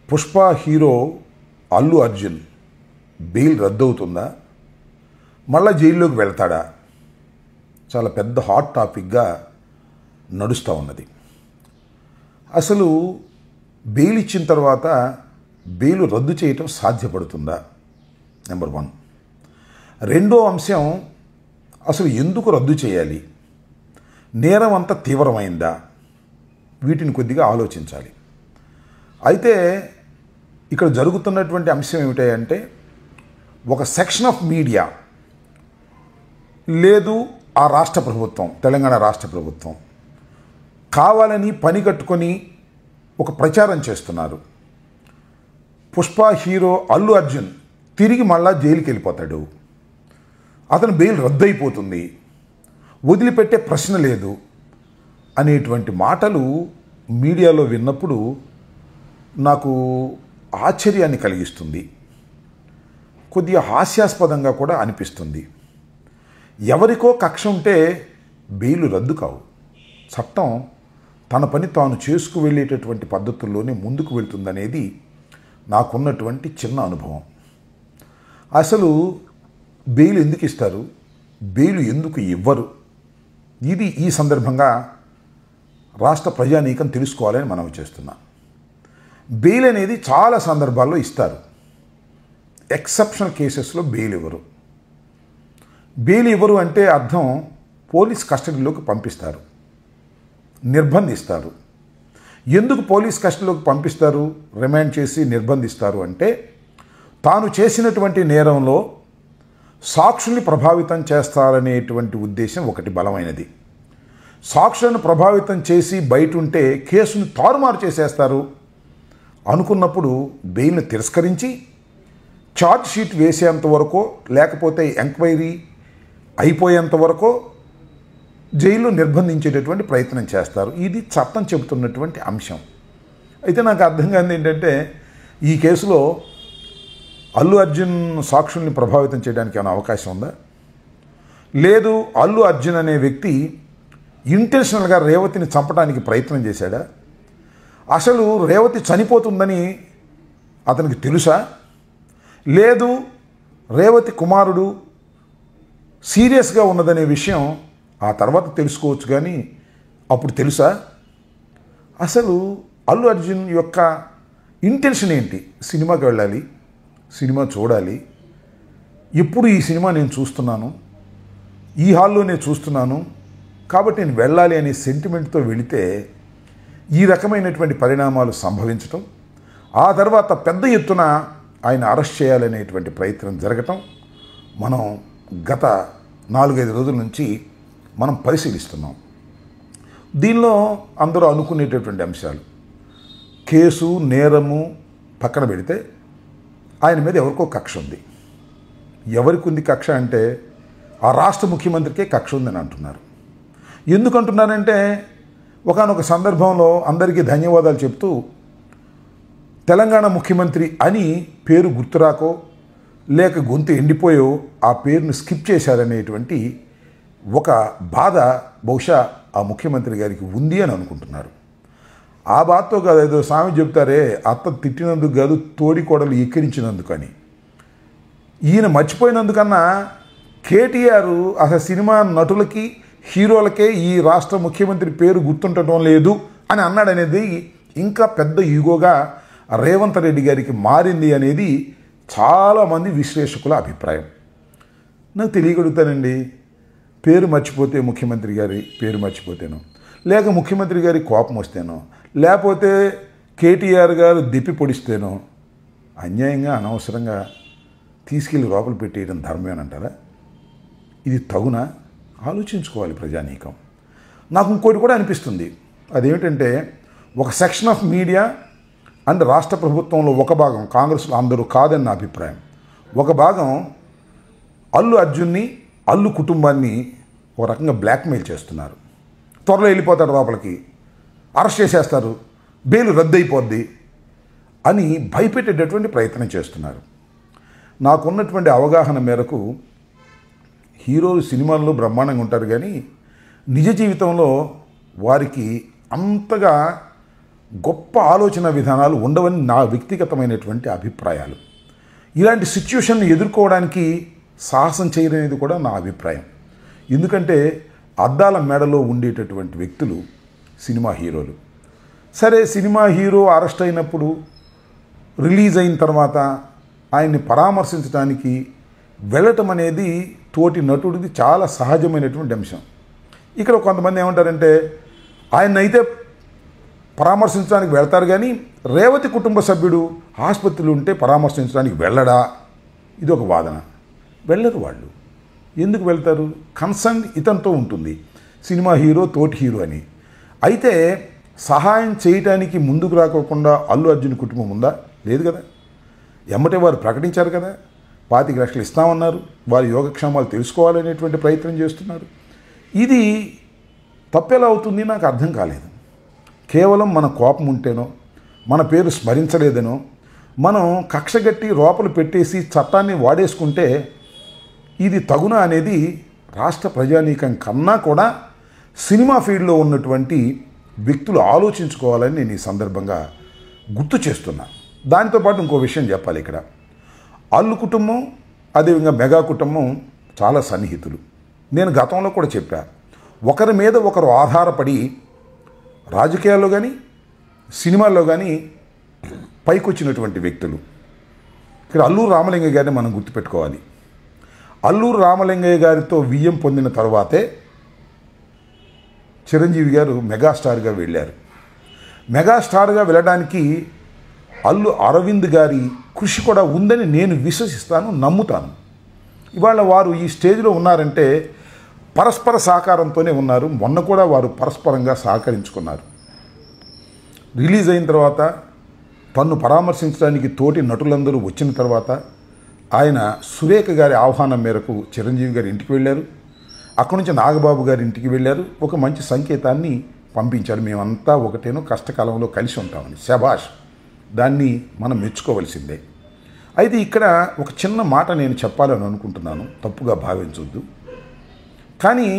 Pushpa hero Allu Arjun bail రద్దవుతుందా, మళ్ళా జైల్లోకి వెళ్తాడా? చాలా పెద్ద హాట్ టాపిక్గా నడుస్తూ ఉన్నది. అసలు బెయిల్ ఇచ్చిన తర్వాత బెయిల్ రద్దు చేయటం సాధ్యపడుతుందా? నెంబర్ 1. రెండో అంశం, అసలు ఎందుకు రద్దు చేయాలి? నేరం అంత తీవ్రమైందా? వీటిని కొద్దిగా ఆలోచించాలి. అయితే ఇక్కడ జరుగుతున్నటువంటి అంశం ఏమిటంటే, ఒక సెక్షన్ ఆఫ్ మీడియా లేదు ఆ రాష్ట్ర ప్రభుత్వం, తెలంగాణ రాష్ట్ర ప్రభుత్వం కావాలని పని కట్టుకొని ఒక ప్రచారం చేస్తున్నారు. పుష్ప హీరో అల్లు అర్జున్ తిరిగి మళ్ళా జైలుకి వెళ్ళిపోతాడు, అతను బెయిల్ రద్దు అయిపోతుంది, వదిలిపెట్టే ప్రశ్న లేదు అనేటువంటి మాటలు మీడియాలో విన్నప్పుడు నాకు ఆశ్చర్యాన్ని కలిగిస్తుంది, కొద్దిగా హాస్యాస్పదంగా కూడా అనిపిస్తుంది. ఎవరికో కక్ష ఉంటే బెయిల్ రద్దు కావు. చట్టం తన పని తాను చేసుకు వెళ్ళేటటువంటి పద్ధతుల్లోనే ముందుకు వెళ్తుందనేది నాకున్నటువంటి చిన్న అనుభవం. అసలు బెయిల్ ఎందుకు ఇస్తారు, బెయిల్ ఎందుకు ఇవ్వరు, ఇది ఈ సందర్భంగా రాష్ట్ర ప్రజానీకం తెలుసుకోవాలని మనం చేస్తున్నాం. బెయిల్ అనేది చాలా సందర్భాల్లో ఇస్తారు, ఎక్సెప్షనల్ కేసెస్లో బెయిల్ ఇవ్వరు. బెయిల్ ఇవ్వరు అంటే అర్థం పోలీస్ కస్టడీలోకి పంపిస్తారు, నిర్బంధిస్తారు. ఎందుకు పోలీస్ కస్టడీలోకి పంపిస్తారు, రిమాండ్ చేసి నిర్బంధిస్తారు అంటే, తాను చేసినటువంటి నేరంలో సాక్షుల్ని ప్రభావితం చేస్తారనేటువంటి ఉద్దేశం ఒకటి బలమైనది. సాక్షులను ప్రభావితం చేసి బయట ఉంటే కేసును తారుమారు చేసేస్తారు అనుకున్నప్పుడు బెయిల్ను తిరస్కరించి ఛార్జ్ షీట్ వేసేంత వరకు, లేకపోతే ఎంక్వైరీ అయిపోయేంత వరకు జైల్లో నిర్బంధించేటటువంటి ప్రయత్నం చేస్తారు. ఇది చట్టం చెబుతున్నటువంటి అంశం. అయితే నాకు అర్థం కానిది ఏంటంటే, ఈ కేసులో అల్లు అర్జున్ సాక్షుల్ని ప్రభావితం చేయడానికి ఏమైనా అవకాశం ఉందా? లేదు, అల్లు అర్జున్ అనే వ్యక్తి ఇంటెన్షనల్గా రేవతిని చంపడానికి ప్రయత్నం చేశాడా? అసలు రేవతి చనిపోతుందని అతనికి తెలుసా? లేదు, రేవతి కుమారుడు సీరియస్గా ఉన్నదనే విషయం ఆ తర్వాత తెలుసుకోవచ్చు, కానీ అప్పుడు తెలుసా? అసలు అల్లు అర్జున్ యొక్క ఇంటెన్షన్ ఏంటి? సినిమాకి వెళ్ళాలి, సినిమా చూడాలి, ఎప్పుడు ఈ సినిమా నేను చూస్తున్నాను, ఈ హాల్లోనే చూస్తున్నాను కాబట్టి నేను వెళ్ళాలి అనే సెంటిమెంట్తో వెళితే ఈ రకమైనటువంటి పరిణామాలు సంభవించటం, ఆ తర్వాత పెద్ద ఎత్తున ఆయన అరెస్ట్ చేయాలనేటువంటి ప్రయత్నం జరగటం మనం గత 4-5 రోజుల నుంచి మనం పరిశీలిస్తున్నాం. దీనిలో అందరూ అనుకునేటటువంటి అంశాలు, కేసు నేరము పక్కన పెడితే ఆయన మీద ఎవరికో కక్ష ఉంది. ఎవరికి ఉంది కక్ష అంటే, ఆ రాష్ట్ర ముఖ్యమంత్రికే కక్ష ఉందని అంటున్నారు. ఎందుకు అంటున్నారంటే, ఒకానొక సందర్భంలో అందరికీ ధన్యవాదాలు చెప్తూ తెలంగాణ ముఖ్యమంత్రి అని పేరు గుర్తురాకో లేక గొంతు ఎండిపోయో ఆ పేరును స్కిప్ చేశారనేటువంటి ఒక బాధ బహుశా ఆ ముఖ్యమంత్రి గారికి ఉంది అని అనుకుంటున్నారు. ఆ బాధతో కాదు, ఏదో స్వామి చెప్తారే, అత్త తిట్టినందుకు కాదు తోడి కోడలు ఎక్కిరించినందుకు అని. ఈయన మర్చిపోయినందుకన్నా కేటీఆర్ అసలు సినిమా నటులకి హీరోలకే ఈ రాష్ట్ర ముఖ్యమంత్రి పేరు గుర్తుండటం లేదు అని అన్నాడనేది ఇంకా పెద్ద ఈగోగా రేవంత్ రెడ్డి గారికి మారింది అనేది చాలామంది విశ్లేషకుల అభిప్రాయం. నాకు తెలియగలుగుతానండి, పేరు మర్చిపోతే ముఖ్యమంత్రి గారి పేరు మర్చిపోతేనో, లేక ముఖ్యమంత్రి గారి కోపం వస్తేనో, లేకపోతే కేటీఆర్ గారు దెప్పి పొడిస్తేనో అన్యాయంగా అనవసరంగా తీసుకెళ్ళి లోపల పెట్టేయడం ధర్మమేనంటారా? ఇది తగునా? ఆలోచించుకోవాలి ప్రజానీకం. నాకు ఇంకోటి కూడా అనిపిస్తుంది, అదేమిటంటే, ఒక సెక్షన్ ఆఫ్ మీడియా అండ్ రాష్ట్ర ప్రభుత్వంలో ఒక భాగం, కాంగ్రెస్లో అందరూ కాదని నా అభిప్రాయం, ఒక భాగం అల్లు అర్జున్ని, అల్లు కుటుంబాన్ని ఒక రకంగా బ్లాక్మెయిల్ చేస్తున్నారు. త్వరలో వెళ్ళిపోతాడు లోపలికి, అరెస్ట్ చేసేస్తారు, బెయిల్ రద్దు అయిపోద్ది అని భయపెట్టేటటువంటి ప్రయత్నం చేస్తున్నారు. నాకున్నటువంటి అవగాహన మేరకు హీరోలు సినిమాల్లో బ్రహ్మాండంగా ఉంటారు, కానీ నిజ జీవితంలో వారికి అంతగా గొప్ప ఆలోచన విధానాలు ఉండవని నా వ్యక్తిగతమైనటువంటి అభిప్రాయాలు. ఇలాంటి సిచ్యువేషన్ని ఎదుర్కోవడానికి సాహసం చేయనేది కూడా నా అభిప్రాయం. ఎందుకంటే అద్దాల మెడలో ఉండేటటువంటి వ్యక్తులు సినిమా హీరోలు. సరే, సినిమా హీరో అరెస్ట్ అయినప్పుడు రిలీజ్ అయిన తర్వాత ఆయన్ని పరామర్శించడానికి వెళ్ళటం అనేది తోటి నటుడిది చాలా సహజమైనటువంటి అంశం. ఇక్కడ కొంతమంది ఏమంటారంటే ఆయన్నైతే పరామర్శించడానికి వెళ్తారు, కానీ రేవతి కుటుంబ సభ్యుడు ఆసుపత్రిలో ఉంటే పరామర్శించడానికి వెళ్ళడా? ఇది ఒక వాదన. వెళ్ళరు వాళ్ళు. ఎందుకు వెళ్తారు? కన్సర్న్ ఇతనితో ఉంటుంది, సినిమా హీరో తోటి హీరో అని. అయితే సహాయం చేయటానికి ముందుకు రాకోకుండా అల్లు అర్జున్ కుటుంబం ఉందా? లేదు కదా. ఎమ్మటే వారు ప్రకటించారు కదా, 25 లక్షలు ఇస్తామన్నారు. వారి యోగక్షేమాలు తెలుసుకోవాలనేటువంటి ప్రయత్నం చేస్తున్నారు. ఇది తప్పెలా అవుతుంది నాకు అర్థం కాలేదు. కేవలం మన కోపం ఉంటేనో, మన పేరు స్మరించలేదనో, మనం కక్షగట్టి లోపల పెట్టేసి చట్టాన్ని వాడేసుకుంటే ఇది తగునా అనేది రాష్ట్ర ప్రజానీకం కన్నా కూడా సినిమా ఫీల్డ్లో ఉన్నటువంటి వ్యక్తులు ఆలోచించుకోవాలని నేను ఈ సందర్భంగా గుర్తు చేస్తున్నా. దాంతోపాటు ఇంకో విషయం చెప్పాలి. ఇక్కడ అల్లు కుటుంబం, అదేవిధంగా మెగా కుటుంబం చాలా సన్నిహితులు. నేను గతంలో కూడా చెప్పా, ఒకరి మీద ఒకరు ఆధారపడి రాజకీయాల్లో కానీ సినిమాల్లో కానీ పైకొచ్చినటువంటి వ్యక్తులు. ఇక్కడ అల్లూరు రామలింగయ్య గారిని మనం గుర్తుపెట్టుకోవాలి. అల్లూరు రామలింగయ్య గారితో వియ్యం పొందిన తర్వాతే చిరంజీవి గారు మెగాస్టార్గా వెళ్ళారు. మెగాస్టార్గా వెళ్ళడానికి అల్లు అరవింద్ గారి కృషి కూడా ఉందని నేను విశ్వసిస్తాను, నమ్ముతాను. ఇవాళ వారు ఈ స్టేజ్లో ఉన్నారంటే పరస్పర సహకారంతోనే ఉన్నారు. మొన్న కూడా వారు పరస్పరంగా సహకరించుకున్నారు. రిలీజ్ అయిన తర్వాత తన్ను పరామర్శించడానికి తోటి నటులందరూ వచ్చిన తర్వాత ఆయన సురేఖ గారి ఆహ్వానం మేరకు చిరంజీవి గారి ఇంటికి వెళ్ళారు. అక్కడి నుంచి నాగబాబు గారి ఇంటికి వెళ్ళారు. ఒక మంచి సంకేతాన్ని పంపించారు, మేమంతా ఒకటేనో కష్టకాలంలో కలిసి ఉంటామని. శభాష్, దాన్ని మనం మెచ్చుకోవలసిందే. అయితే ఇక్కడ ఒక చిన్న మాట నేను చెప్పాలని అనుకుంటున్నాను, తప్పుగా భావించొద్దు. కానీ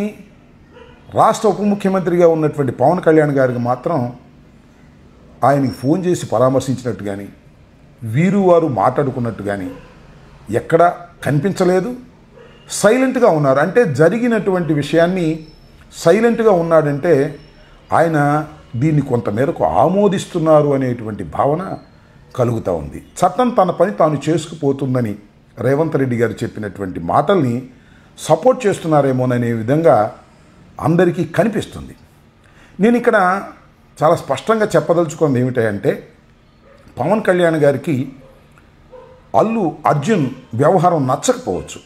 రాష్ట్ర ఉప ముఖ్యమంత్రిగా ఉన్నటువంటి పవన్ కళ్యాణ్ గారికి మాత్రం ఆయనకి ఫోన్ చేసి పరామర్శించినట్టు కానీ, వీరు వారు మాట్లాడుకున్నట్టు కానీ ఎక్కడా కనిపించలేదు. సైలెంట్గా ఉన్నారు. అంటే జరిగినటువంటి విషయాన్ని సైలెంట్గా ఉన్నాడంటే ఆయన దీన్ని కొంతమేరకు ఆమోదిస్తున్నారు అనేటువంటి భావన కలుగుతూ ఉంది. చట్టం తన పని తాను చేసుకుపోతుందని రేవంత్ రెడ్డి గారు చెప్పినటువంటి మాటల్ని సపోర్ట్ చేస్తున్నారేమోననే విధంగా అందరికీ కనిపిస్తుంది. నేను ఇక్కడ చాలా స్పష్టంగా చెప్పదలుచుకున్నది ఏమిటంటే, పవన్ కళ్యాణ్ గారికి అల్లు అర్జున్ వ్యవహారం నచ్చకపోవచ్చు.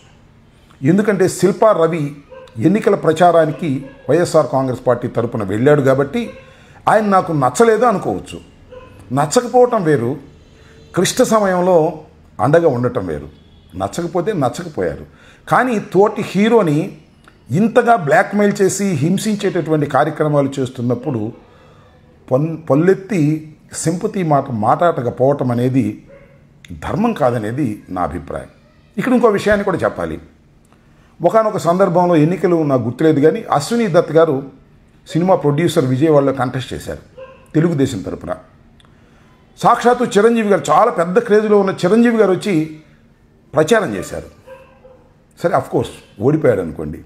ఎందుకంటే శిల్పా రవి ఎన్నికల ప్రచారానికి వైఎస్ఆర్ కాంగ్రెస్ పార్టీ తరపున వెళ్ళాడు కాబట్టి ఆయన నాకు నచ్చలేదు అనుకోవచ్చు. నచ్చకపోవటం వేరు, క్లిష్ట సమయంలో అండగా ఉండటం వేరు. నచ్చకపోతే నచ్చకపోయారు. కానీ తోటి హీరోని ఇంతగా బ్లాక్మెయిల్ చేసి హింసించేటటువంటి కార్యక్రమాలు చేస్తున్నప్పుడు పల్లెత్తి సింపతి మాట్లాడకపోవటం అనేది ధర్మం కాదనేది నా అభిప్రాయం. ఇక్కడ ఇంకో విషయాన్ని కూడా చెప్పాలి. ఒకానొక సందర్భంలో ఎన్నికలు నాకు గుర్తులేదు కానీ అశ్విని దత్ గారు సినిమా ప్రొడ్యూసర్ విజయవాడలో కంటెస్ట్ చేశారు తెలుగుదేశం తరపున. సాక్షాత్తు చిరంజీవి గారు, చాలా పెద్ద క్రేజ్లో ఉన్న చిరంజీవి గారు వచ్చి ప్రచారం చేశారు. సరే, అఫ్కోర్స్ ఓడిపోయాడు అనుకోండి,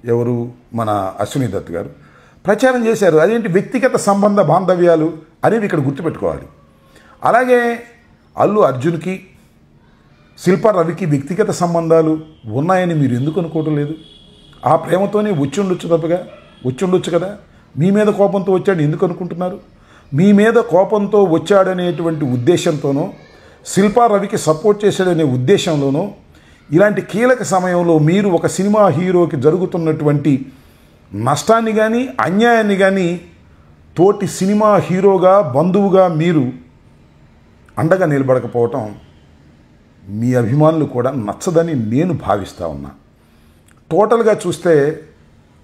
ఎవరు మన అశ్విని దత్ గారు ప్రచారం చేశారు. అదేంటి వ్యక్తిగత సంబంధ బాంధవ్యాలు అనేవి ఇక్కడ గుర్తుపెట్టుకోవాలి. అలాగే అల్లు అర్జున్కి శిల్పా రవికి వ్యక్తిగత సంబంధాలు ఉన్నాయని మీరు ఎందుకు అనుకోవటం లేదు? ఆ ప్రేమతోనే వచ్చి ఉండొచ్చు కదా. మీ మీద కోపంతో వచ్చాడు ఎందుకు అనుకుంటున్నారు? మీ మీద కోపంతో వచ్చాడనేటువంటి ఉద్దేశంతోనో, శిల్పా రవికి సపోర్ట్ చేశాడనే ఉద్దేశంలోనో, ఇలాంటి కీలక సమయంలో మీరు ఒక సినిమా హీరోకి జరుగుతున్నటువంటి నష్టాన్ని కానీ అన్యాయాన్ని కానీ తోటి సినిమా హీరోగా బంధువుగా మీరు అండగా నిలబడకపోవటం మీ అభిమానులు కూడా నచ్చదని నేను భావిస్తూ ఉన్నా. టోటల్గా చూస్తే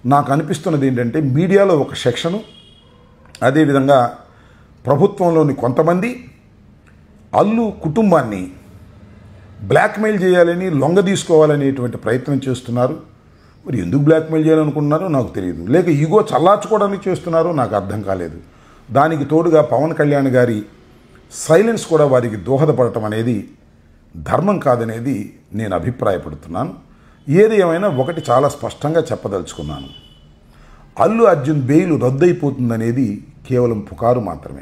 నాకు అనిపిస్తున్నది ఏంటంటే, మీడియాలో ఒక సెక్షను, అదేవిధంగా ప్రభుత్వంలోని కొంతమంది అల్లు కుటుంబాన్ని బ్లాక్మెయిల్ చేయాలని, లొంగ తీసుకోవాలనేటువంటి ప్రయత్నం చేస్తున్నారు. మరి ఎందుకు బ్లాక్మెయిల్ చేయాలనుకుంటున్నారో నాకు తెలియదు. లేక ఈగో చల్లార్చుకోవడానికి చేస్తున్నారో నాకు అర్థం కాలేదు. దానికి తోడుగా పవన్ కళ్యాణ్ గారి సైలెన్స్ కూడా వారికి దోహదపడటం అనేది ధర్మం కాదనేది నేను అభిప్రాయపడుతున్నాను. ఏది ఏమైనా ఒకటి చాలా స్పష్టంగా చెప్పదలుచుకున్నాను. అల్లు అర్జున్ బెయిల్ రద్దయిపోతుందనేది కేవలం పుకారు మాత్రమే.